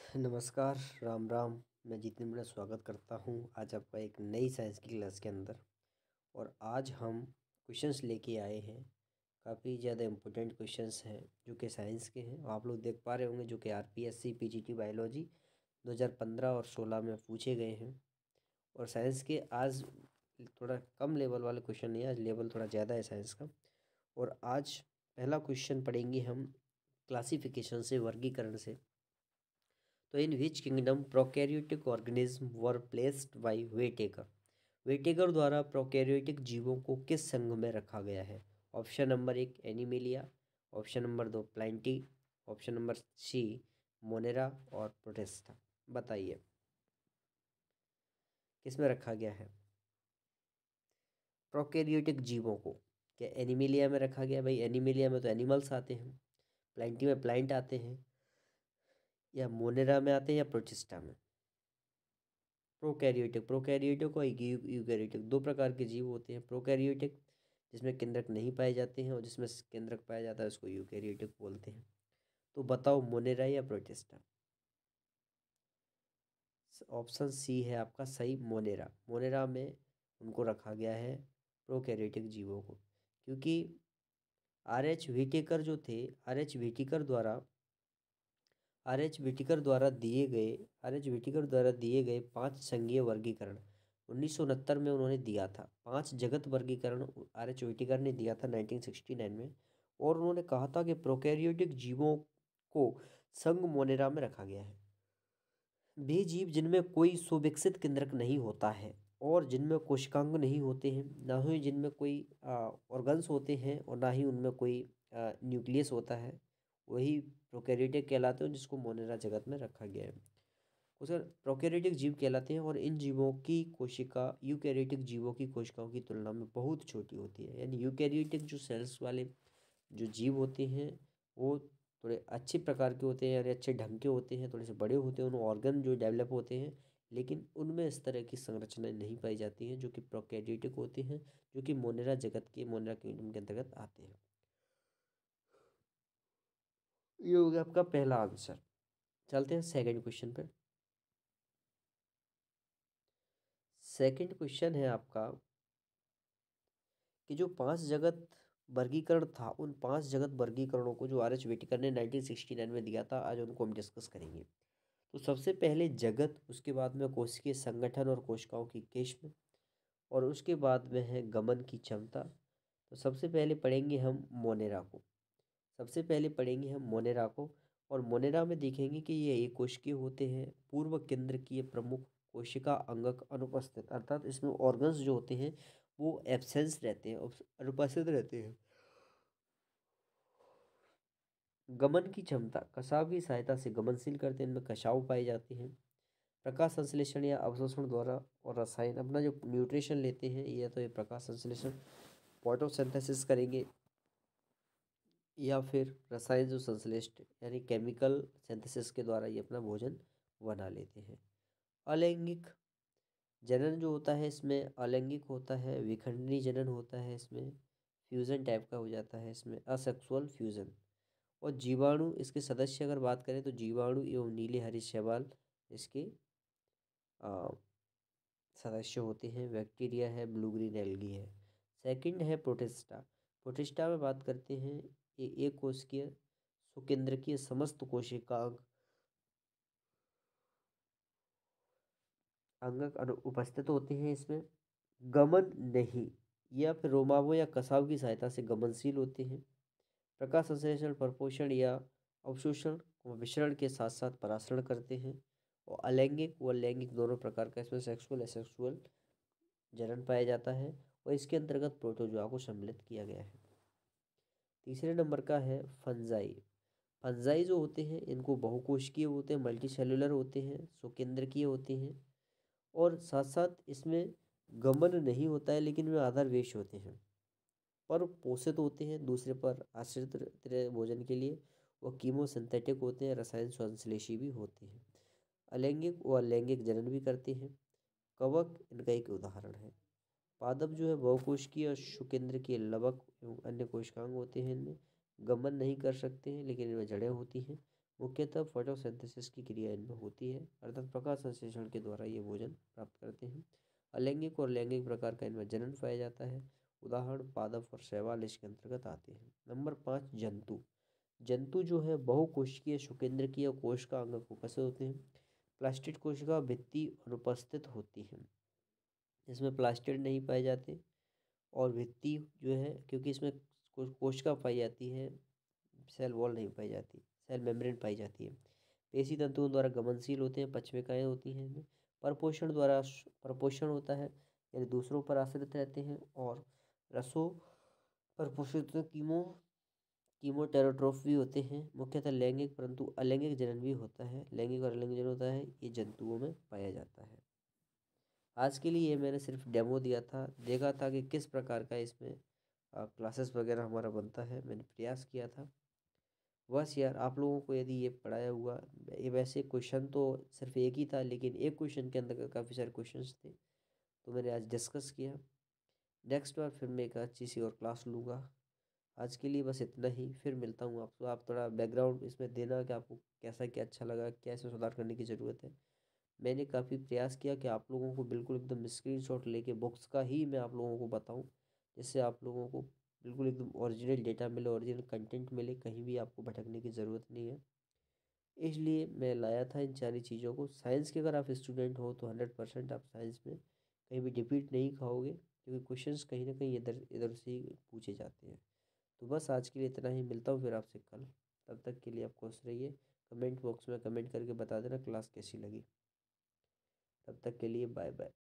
नमस्कार, राम राम। मैं जितेंद्र स्वागत करता हूँ आज आपका एक नई साइंस की क्लास के अंदर। और आज हम क्वेश्चंस लेके आए हैं। काफ़ी ज़्यादा इम्पोर्टेंट क्वेश्चंस हैं जो कि साइंस के हैं। आप लोग देख पा रहे होंगे जो कि आरपीएससी पीजीटी बायोलॉजी 2015 और 16 में पूछे गए हैं। और साइंस के आज थोड़ा कम लेवल वाले क्वेश्चन नहीं है, आज लेवल थोड़ा ज़्यादा है साइंस का। और आज पहला क्वेश्चन पढ़ेंगे हम क्लासिफिकेशन से, वर्गीकरण से। तो in which kingdom prokaryotic organism were placed by Whittaker. Whittaker द्वारा प्रोकैरियोटिक जीवों को किस संघ में रखा गया है? Option number 1 Animalia, option number 2 Plantae, option number C Monera और प्रोटिस्टा। बताइए किस में रखा गया है प्रोकैरियोटिक जीवों को? क्या एनिमेलिया में रखा गया? भाई एनिमेलिया में तो एनिमल्स आते हैं, प्लांटी में प्लांट आते हैं, या मोनेरा में आते हैं, या प्रोटिस्टा में? प्रोकैरियोटिक और यूकैरियोटिक दो प्रकार के जीव होते हैं। प्रोकैरियोटिक जिसमें केंद्रक नहीं पाए जाते हैं, और जिसमें केंद्रक पाया जाता है उसको यूकैरियोटिक बोलते हैं। तो बताओ मोनेरा या प्रोटिस्टा? ऑप्शन सी है आपका सही, मोनेरा। मोनेरा में उनको रखा गया है, प्रोकैरियोटिक जीवों को। क्योंकि आर एच व्हिटेकर द्वारा आर एच व्हिटेकर द्वारा दिए गए 5 संघीय वर्गीकरण 1969 में उन्होंने दिया था। 5 जगत वर्गीकरण आर एच व्हिटेकर ने दिया था 1969 में। और उन्होंने कहा था कि प्रोकैरियोटिक जीवों को संघ मोनेरा में रखा गया है। वे जीव जिनमें कोई सुविकसित केंद्रक नहीं होता है, और जिनमें कोशिकांग नहीं होते हैं, ना ही जिनमें कोई ऑर्गन्स होते हैं, और ना ही उनमें कोई न्यूक्लियस होता है, वही प्रोकैरियोटिक कहलाते हैं, जिसको मोनेरा जगत में रखा गया है। उसका प्रोकैरियोटिक जीव कहलाते हैं। और इन जीवों की कोशिका यूकैरियोटिक जीवों की कोशिकाओं की तुलना में बहुत छोटी होती है। यानी यूकैरियोटिक जो सेल्स वाले जो जीव होते हैं वो थोड़े अच्छे प्रकार के होते हैं, यानी अच्छे ढंग के होते हैं, थोड़े से बड़े होते हैं, उनमें ऑर्गन जो डेवलप होते हैं, लेकिन उनमें इस तरह की संरचनाएं नहीं पाई जाती हैं जो कि प्रोकैरियोटिक होते हैं, जो कि मोनेरा किंगडम के अंतर्गत आते हैं। ये हो गया आपका पहला आंसर। चलते हैं सेकंड क्वेश्चन पे। सेकंड क्वेश्चन है आपका कि जो 5 जगत वर्गीकरण था, उन 5 जगत वर्गीकरणों को जो आर एच व्हिटेकर ने 1969 में दिया था, आज उनको हम डिस्कस करेंगे। तो सबसे पहले जगत, उसके बाद में कोशिकीय संगठन और कोशिकाओं की किस्म, और उसके बाद में है गमन की क्षमता। तो सबसे पहले पढ़ेंगे हम मोनेरा को। और मोनेरा में देखेंगे कि ये एक कोशिकीय होते हैं, पूर्व केंद्रकीय प्रमुख कोशिका अंगक अनुपस्थित, अर्थात इसमें ऑर्गन्स जो होते हैं वो एब्सेंस रहते हैं, अनुपस्थित रहते हैं। गमन की क्षमता, कशाव की सहायता से गमनशील करते हैं, इनमें कशाव पाए जाते हैं। प्रकाश संश्लेषण या अवशोषण द्वारा, और रसायन अपना जो न्यूट्रिशन लेते हैं, या तो ये प्रकाश संश्लेषण फोटोसिंथेसिस करेंगे, या फिर रसायन जो संश्लिष्ट यानी केमिकल सिंथेसिस के द्वारा ये अपना भोजन बना लेते हैं। अलैंगिक जनन जो होता है इसमें अलैंगिक होता है, विखंडनी जनन होता है, इसमें फ्यूजन टाइप का हो जाता है, इसमें असेक्सुअल फ्यूजन। और जीवाणु, इसके सदस्य अगर बात करें तो जीवाणु एवं नीले हरे शैवाल इसके आ, सदस्य होते हैं। बैक्टीरिया है, ब्लू ग्रीन एल्गी है। सेकंड है प्रोटिस्टा। प्रोटिस्टा में बात करते हैं, ये एक कोशिकीय सुकेंद्रकीय समस्त कोशिकांग अंगक उपस्थित होते हैं। इसमें गमन नहीं, या फिर रोमावों या कसाव की सहायता से गमनशील होते हैं। प्रकाश संश्लेषण, परपोषण या अवशोषण व विसरण के साथ साथ परासरण करते हैं। और अलैंगिक व लैंगिक दोनों प्रकार का इसमें सेक्सुअल एसेक्सुअल जनन पाया जाता है, और इसके अंतर्गत प्रोटोजोआ को सम्मिलित किया गया है। तीसरे नंबर का है फंजाई। फंजाई जो होते हैं इनको बहुकोशिकीय होते हैं, मल्टी सेलुलर होते हैं, सुकेंद्रकीय होते हैं, और साथ साथ इसमें गमन नहीं होता है, लेकिन वे आधारवेश होते हैं, पर पोषित होते हैं दूसरे पर आश्रित रहते हैं भोजन के लिए। वो कीमोसिंथेटिक होते हैं, रसायन संश्लेषी भी होते हैं। अलैंगिक व अलैंगिक जनन भी करते हैं। कवक इनका एक उदाहरण है। पादप जो है बहुकोशिकीय और शुकेंद्रकीय लवक एवं अन्य कोशिकांग होते हैं। इनमें गमन नहीं कर सकते हैं, लेकिन इनमें जड़ें होती हैं, मुख्यतः फोटोसिंथेसिस की क्रिया इनमें होती है, अर्थात प्रकाश संश्लेषण के द्वारा ये भोजन प्राप्त करते हैं। अलैंगिक और लैंगिक प्रकार का इनमें जनन पाया जाता है। उदाहरण पादप और शैवाल इसके अंतर्गत आते हैं। नंबर 5, जंतु। जंतु जो है बहुकोशिकीय, शुकेंद्रकीय कोशिका अंग कोशिका होते हैं। प्लास्टिड कोशिका भित्ति अनुपस्थित होती है, इसमें प्लास्टिड नहीं पाए जाते। और भित्ति जो है, क्योंकि इसमें कोशिका पाई जाती है, सेल वॉल नहीं पाई जाती, सेल मेम्ब्रेन पाई जाती है। पेशी तंतुओं द्वारा गमनशील होते हैं, पश्मिकाएँ होती हैं इनमें। परपोषण द्वारा परपोषण होता है, यानी दूसरों पर आश्रित रहते हैं। और रसों परपोषित कीमोटेरोट्रोफ भी होते हैं। मुख्यतः लैंगिक परंतु अलैंगिक जनन भी होता है, लैंगिक और अलैंगिक जनन होता है, ये जंतुओं में पाया जाता है। आज के लिए ये मैंने सिर्फ डेमो दिया था, देखा था कि किस प्रकार का इसमें क्लासेस वगैरह हमारा बनता है, मैंने प्रयास किया था। बस यार, आप लोगों को यदि ये पढ़ाया हुआ, ये वैसे क्वेश्चन तो सिर्फ एक ही था, लेकिन एक क्वेश्चन के अंदर काफ़ी सारे क्वेश्चंस थे, तो मैंने आज डिस्कस किया। नेक्स्ट बार फिर मैं एक अच्छी सी और क्लास लूँगा। आज के लिए बस इतना ही, फिर मिलता हूँ आपको। आप थोड़ा बैकग्राउंड इसमें देना कि आपको कैसा क्या अच्छा लगा, क्या इसमें सुधार करने की ज़रूरत है। मैंने काफ़ी प्रयास किया कि आप लोगों को बिल्कुल एकदम स्क्रीनशॉट लेके बुक्स का ही मैं आप लोगों को बताऊं, जिससे आप लोगों को बिल्कुल एकदम ओरिजिनल डेटा मिले, ओरिजिनल कंटेंट मिले, कहीं भी आपको भटकने की ज़रूरत नहीं है। इसलिए मैं लाया था इन सारी चीज़ों को। साइंस के अगर आप स्टूडेंट हो तो 100% आप साइंस में कहीं भी डिफीट नहीं खाओगे, क्योंकि क्वेश्चंस कहीं ना कहीं इधर इधर से ही पूछे जाते हैं। तो बस आज के लिए इतना ही, मिलता हूँ फिर आपसे कल। तब तक के लिए आप खुश रहिए। कमेंट बॉक्स में कमेंट करके बता देना क्लास कैसी लगी। तब तक के लिए बाय बाय।